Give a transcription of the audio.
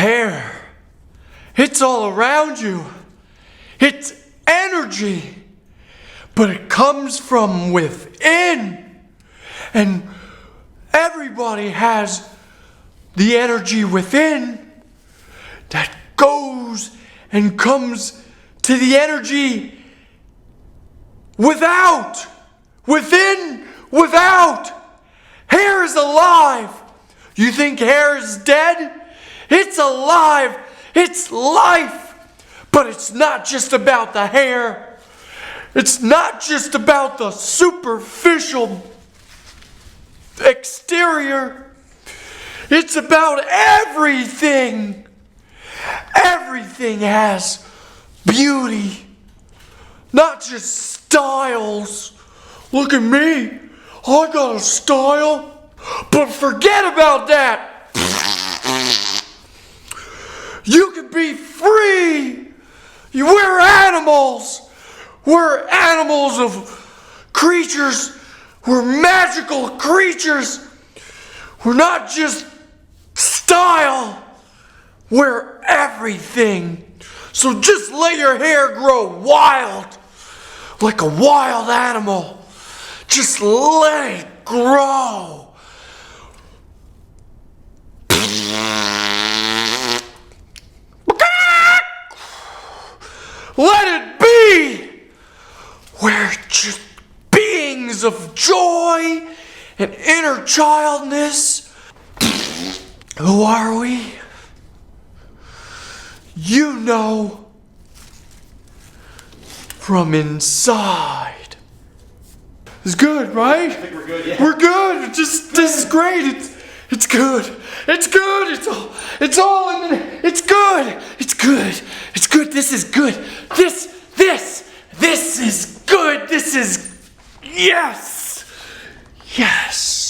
Hair. It's all around you. It's energy. But it comes from within. And everybody has the energy within that goes and comes to the energy without. Within, without. Hair is alive. You think hair is dead? It's alive. It's life. But it's not just about the hair. It's not just about the superficial exterior. It's about everything. Everything has beauty. Not just styles. Look at me. I got a style. But forget about that. You can be free. We're animals. We're animals of creatures. We're magical creatures. We're not just style. We're everything. So just let your hair grow wild. Like a wild animal. Just let it grow. Let it be! We're just beings of joy and inner childness. Who are we? You know from inside. It's good, right? I think we're good, yeah. We're good. This is great. It's good. It's good. It's all in the, it's good. It's good. It's good. This is good. This is good. This is, yes. Yes.